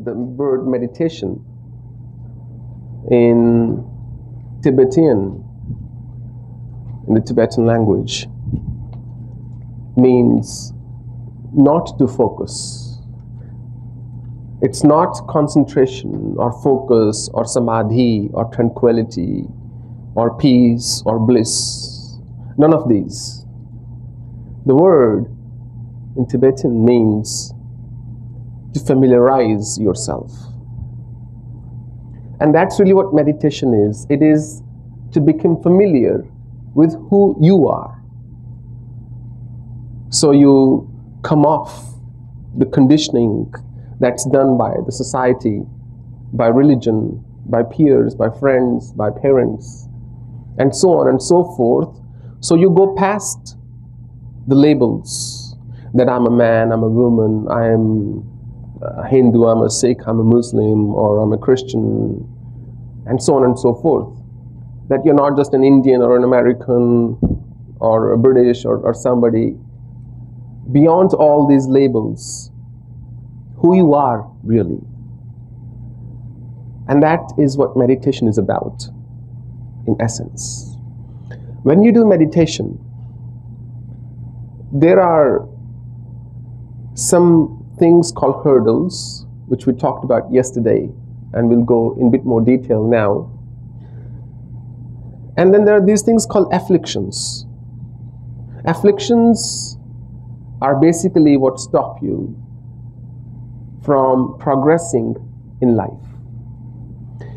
the word meditation in Tibetan, in the Tibetan language, means not to focus. It's not concentration or focus or samaadhi or tranquility or peace or bliss. None of these. The word in Tibetan means to familiarize yourself. And that's really what meditation is. It is to become familiar with who you are. So you come off the conditioning that's done by the society, by religion, by peers, by friends, by parents, and so on and so forth. So you go past the labels that I'm a man, I'm a woman, I'm a Hindu, I'm a Sikh, I'm a Muslim, or I'm a Christian, and so on and so forth. That you're not just an Indian or an American or a British or somebody. Beyond all these labels, who you are really. And that is what meditation is about, in essence. When you do meditation, there are some things called hurdles, which we talked about yesterday, and we'll go in a bit more detail now. And then there are these things called afflictions. Afflictions are basically what stop you from progressing in life.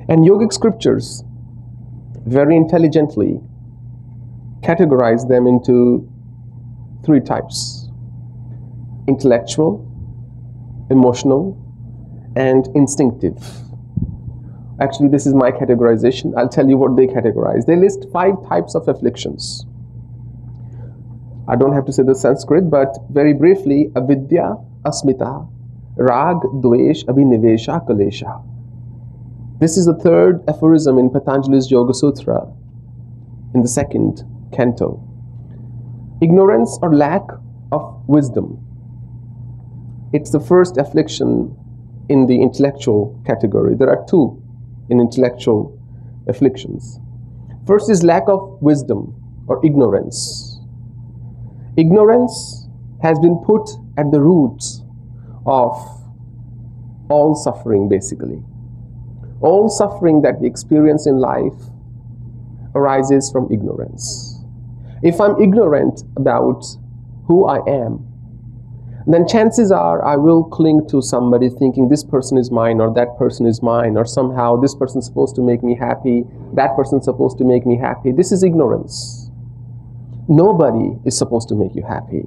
And yogic scriptures very intelligently categorize them into three types: intellectual, emotional, and instinctive. Actually, this is my categorization. I'll tell you what they categorize. They list 5 types of afflictions. I don't have to say the Sanskrit, but very briefly: Avidya, Asmita, Raga, Dvesha, Abhinivesha, Kalesha. This is the 3rd aphorism in Patanjali's Yoga Sutra, in the 2nd canto. Ignorance or lack of wisdom. It's the first affliction in the intellectual category. There are 2 in intellectual afflictions. First is lack of wisdom or ignorance. Ignorance has been put at the roots of all suffering, basically. All suffering that we experience in life arises from ignorance. If I'm ignorant about who I am, then chances are I will cling to somebody thinking this person is mine or that person is mine, or somehow this person's supposed to make me happy, that person's supposed to make me happy. This is ignorance. Nobody is supposed to make you happy.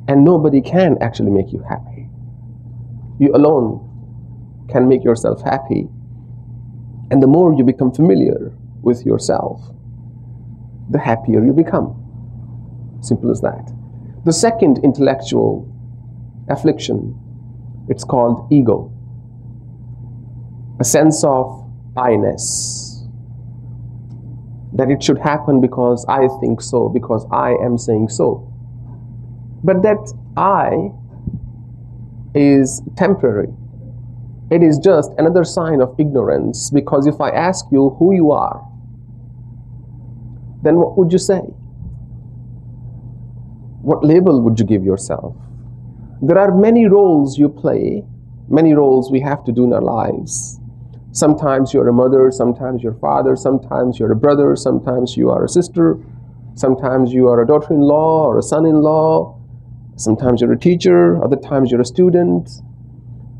And nobody can actually make you happy. You alone can make yourself happy. And the more you become familiar with yourself, the happier you become. Simple as that. The second intellectual affliction, it's called ego. A sense of I-ness. That it should happen because I think so, because I am saying so. But that I is temporary. It is just another sign of ignorance, because if I ask you who you are, then what would you say? What label would you give yourself? There are many roles you play, many roles we have to do in our lives. Sometimes you're a mother, sometimes you're a father, sometimes you're a brother, sometimes you are a sister, sometimes you are a daughter-in-law or a son-in-law, sometimes you're a teacher, other times you're a student.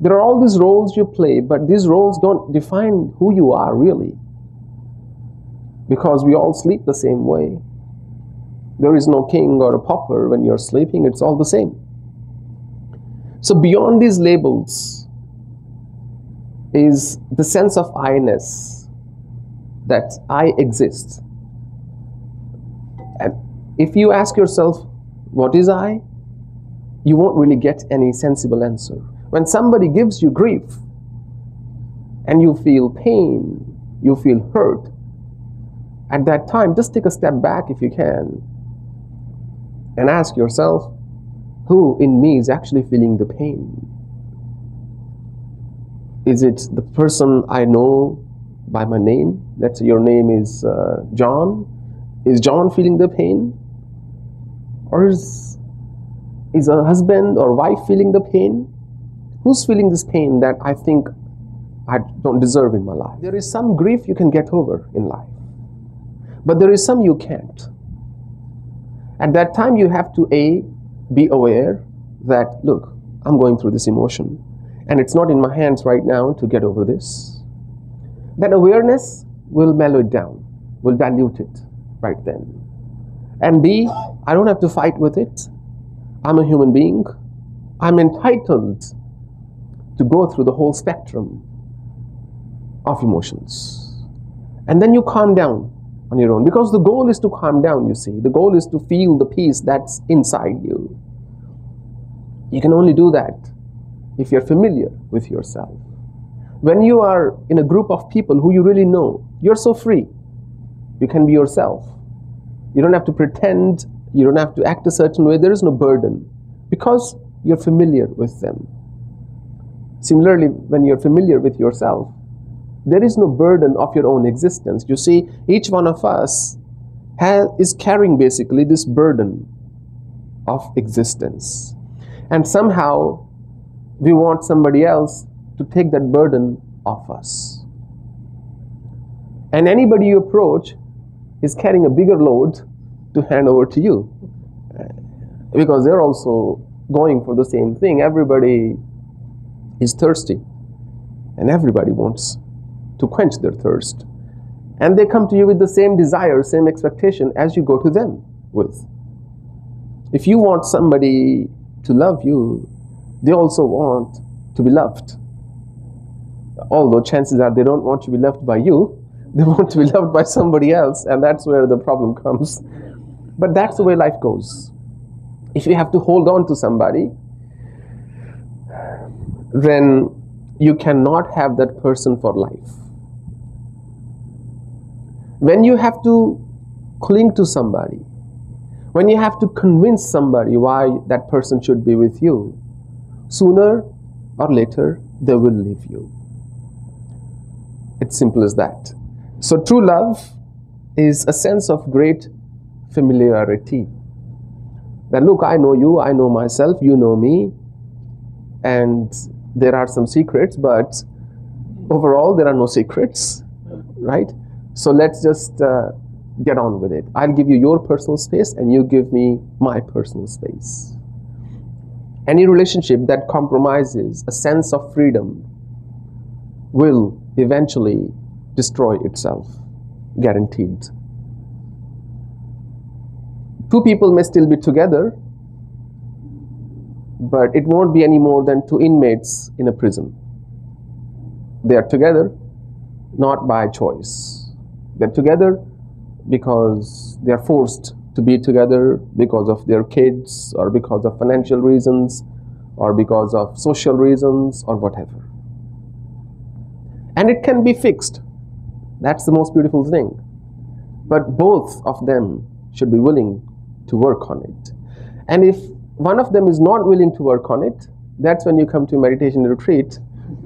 There are all these roles you play, but these roles don't define who you are really. Because we all sleep the same way. There is no king or a pauper when you're sleeping, it's all the same. So beyond these labels is the sense of I-ness, that I exist. And if you ask yourself, what is I? You won't really get any sensible answer. When somebody gives you grief and you feel pain, you feel hurt, at that time, just take a step back if you can and ask yourself, who in me is actually feeling the pain? Is it the person I know by my name? Let's say your name is John. Is John feeling the pain? Or is a husband or wife feeling the pain? Who's feeling this pain that I think I don't deserve in my life? There is some grief you can get over in life, but there is some you can't. At that time you have to be aware that, look, I'm going through this emotion and it's not in my hands right now to get over this. That awareness will mellow it down, will dilute it right then. And B, I don't have to fight with it. I'm a human being. I'm entitled to go through the whole spectrum of emotions. And then you calm down on your own, because the goal is to calm down, you see. The goal is to feel the peace that's inside you. You can only do that if you're familiar with yourself. When you are in a group of people who you really know, you're so free. You can be yourself. You don't have to pretend. You don't have to act a certain way. There is no burden because you're familiar with them. Similarly, when you're familiar with yourself, there is no burden of your own existence. You see, each one of us is carrying basically this burden of existence. And somehow we want somebody else to take that burden off us. And anybody you approach is carrying a bigger load to hand over to you, because they're also going for the same thing. Everybody is thirsty and everybody wants to quench their thirst, and they come to you with the same desire, same expectation as you go to them with. If you want somebody to love you, they also want to be loved, although chances are they don't want to be loved by you. They want to be loved by somebody else, and that's where the problem comes. But that's the way life goes. If you have to hold on to somebody, then you cannot have that person for life. When you have to cling to somebody, when you have to convince somebody why that person should be with you, sooner or later they will leave you. It's simple as that. So true love is a sense of great familiarity. That, look, I know you, I know myself, you know me, and there are some secrets, but overall there are no secrets, right? So let's just get on with it. I'll give you your personal space and you give me my personal space. Any relationship that compromises a sense of freedom will eventually destroy itself, guaranteed. Two people may still be together, but it won't be any more than two inmates in a prison. They are together not by choice. They're together because they are forced to be together because of their kids, or because of financial reasons, or because of social reasons, or whatever. And it can be fixed. That's the most beautiful thing. But both of them should be willing to work on it. And if one of them is not willing to work on it, that's when you come to meditation retreat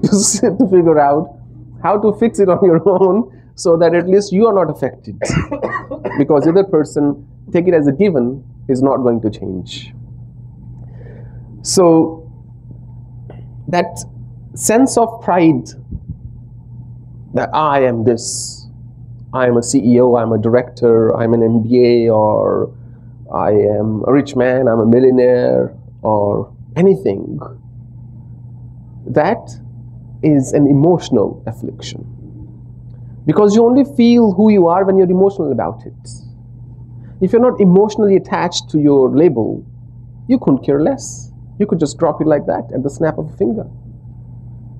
to figure out how to fix it on your own, so that at least you are not affected. Because the other person, take it as a given, is not going to change. So that sense of pride that I am this, I am a CEO, I'm a director, I'm an MBA, or I am a rich man, I'm a millionaire, or anything, that is an emotional affliction. Because you only feel who you are when you're emotional about it. If you're not emotionally attached to your label, you couldn't care less. You could just drop it like that at the snap of a finger.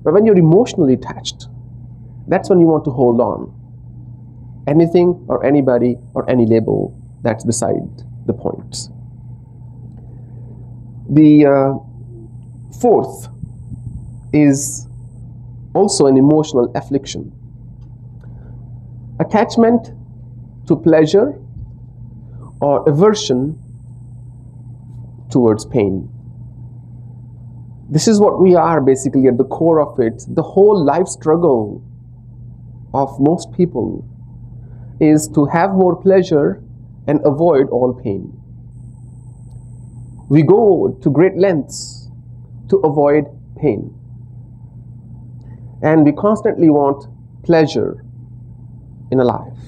But when you're emotionally attached, that's when you want to hold on. Anything or anybody or any label, that's beside the point. The fourth is also an emotional affliction. Attachment to pleasure or aversion towards pain. This is what we are basically at the core of it. The whole life struggle of most people is to have more pleasure and avoid all pain. We go to great lengths to avoid pain. And we constantly want pleasure in a life.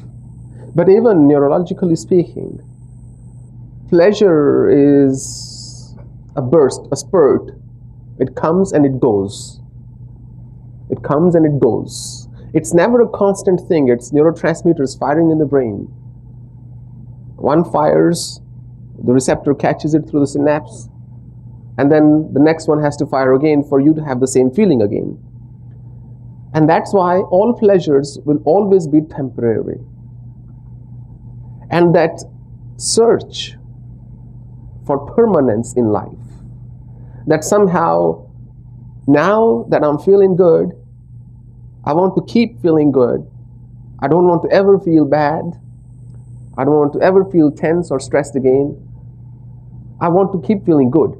But even neurologically speaking, pleasure is a burst, a spurt. It comes and it goes. It comes and it goes. It's never a constant thing. It's neurotransmitters firing in the brain. One fires, the receptor catches it through the synapse, and then the next one has to fire again for you to have the same feeling again. And that's why all pleasures will always be temporary. And that search for permanence in life, that somehow, now that I'm feeling good, I want to keep feeling good. I don't want to ever feel bad. I don't want to ever feel tense or stressed again. I want to keep feeling good.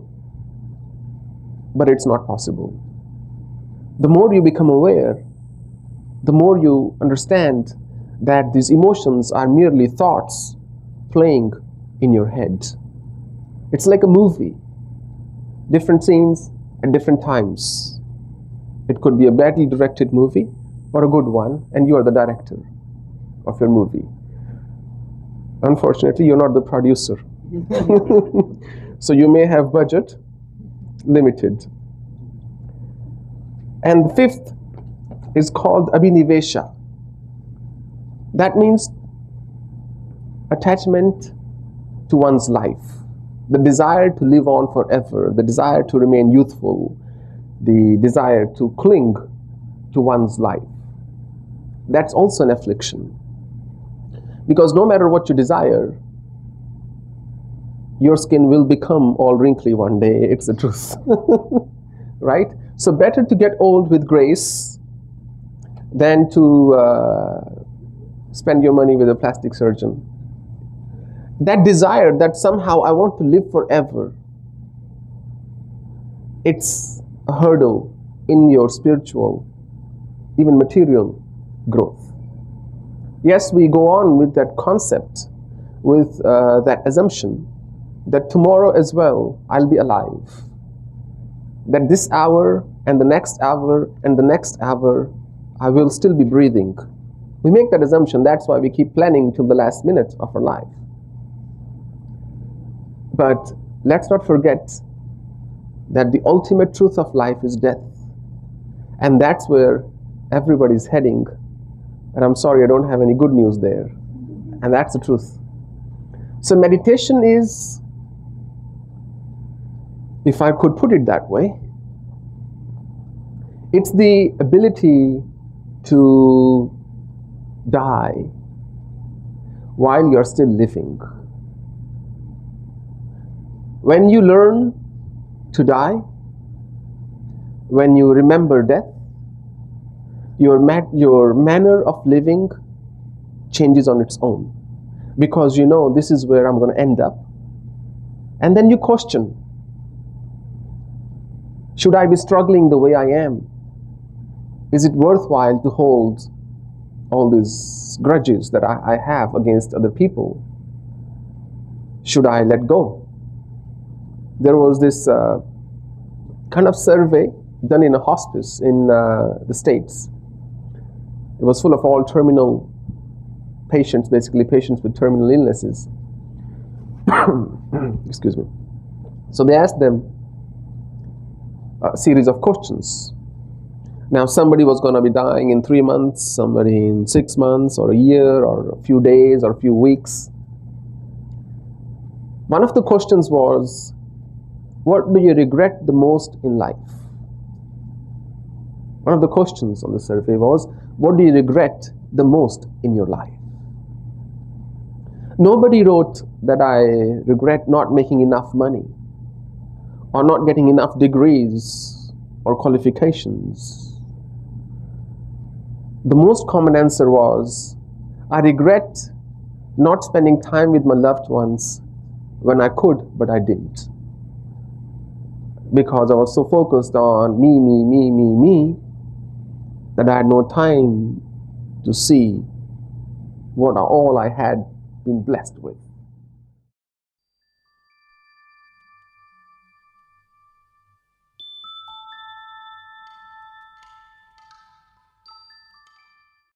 But it's not possible. The more you become aware, the more you understand that these emotions are merely thoughts playing in your head. It's like a movie. Different scenes at different times. It could be a badly directed movie or a good one, and you are the director of your movie. Unfortunately, you're not the producer. So you may have budget limited. And the fifth is called Abhinivesha. That means attachment to one's life. The desire to live on forever, the desire to remain youthful, the desire to cling to one's life. That's also an affliction. Because no matter what you desire, your skin will become all wrinkly one day. It's the truth. Right? So better to get old with grace than to spend your money with a plastic surgeon. That desire that somehow I want to live forever, it's a hurdle in your spiritual, even material growth. Yes, we go on with that concept, with that assumption that tomorrow as well I'll be alive. That this hour and the next hour and the next hour I will still be breathing. We make that assumption. That's why we keep planning till the last minute of our life. But let's not forget that the ultimate truth of life is death. And that's where everybody's heading. And I'm sorry, I don't have any good news there. And that's the truth. So meditation is, if I could put it that way, it's the ability to die while you're still living. When you learn to die, when you remember death, your manner of living changes on its own. Because you know this is where I'm going to end up. And then you question, should I be struggling the way I am? Is it worthwhile to hold all these grudges that I have against other people? Should I let go? There was this kind of survey done in a hospice in the States. It was full of all terminal patients, basically patients with terminal illnesses. Excuse me. So they asked them a series of questions. Now somebody was going to be dying in 3 months, somebody in 6 months or a year or a few days or a few weeks. One of the questions was, what do you regret the most in life? One of the questions on the survey was, what do you regret the most in your life? Nobody wrote that I regret not making enough money or not getting enough degrees or qualifications. The most common answer was, I regret not spending time with my loved ones when I could, but I didn't. because I was so focused on me, that I had no time to see what all I had been blessed with.